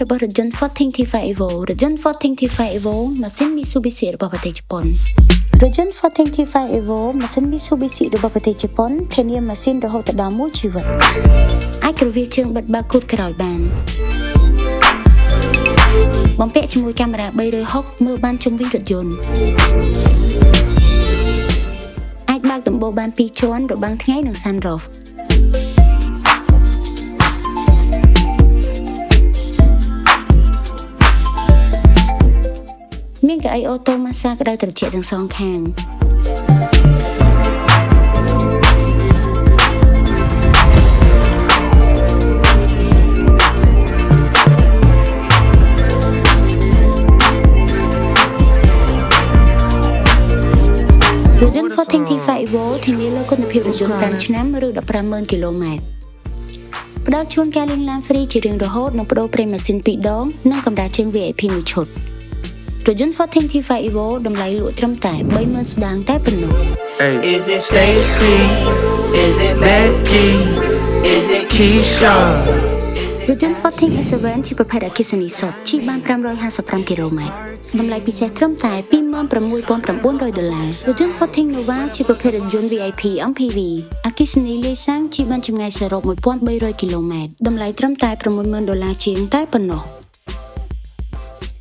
របស់រថយន្ត Ford T5 Evo រថយន្ត Ford T5 Evo ម៉ាស៊ីន Mitsubishi របស់ប្រទេសជប៉ុនរថយន្ត Ford T5 Evo ម៉ាស៊ីន Mitsubishi របស់ប្រទេសជប៉ុនធានាម៉ាស៊ីនរហូតដល់1ជីវិតអាចគ្រវាសជើងបិទបើកគូតក្រោយបានបំពាក់ជាមួយកាមេរ៉ា360មើលបានជុំវិញរថយន្តអាចបើកដំបូលបាន2ជាន់របាំងថ្ងៃនិង sunroofមានកៅអីអូតូម៉ាស្សាក្តៅត្រជាក់ទាំងសងខាងរថយន្ត Ford T5 Evo ធានាលើគុណភាពរថយន្ត5ឆ្នាំឬ 150,000 គីឡូម៉ែត្រផ្ដល់ជូនការលេងឡានហ្វ្រីជារៀងរហូតនិងប្ដូរប្រេងម៉ាស៊ីន2ដងនិងកម្រាស់ជើង VIP 1ឈុតរថយន្ត Ford T5 Evo តម្លៃលក់ត្រឹមតែ 30,000 ស្តើងតែប៉ុណ្ណោះ Is it Stacy? Is it Becky? Is it Keisha? រថយន្ត Ford T7 ជាប្រភេទអគ្គិសនីសុទ្ធជិះបាន555គីឡូម៉ែត្រតម្លៃពិសេសត្រឹមតែ $26,900 រថយន្ត Ford Nova ជាប្រភេទរថយន្ត VIP MPV អគ្គិសនីលាយសាំងជិះបានចម្ងាយសរុប 1,300 គីឡូម៉ែត្រតម្លៃត្រឹមតែ$60,000 ជាងតែប៉ុណ្ណោះ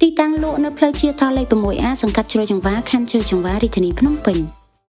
ទីតាំងលក់នៅផ្លូវជាតិតលេខ 6A សង្កាត់ជ្រោយចង្វារខណ្ឌជ្រោយចង្វាររាជធានីភ្នំពេញ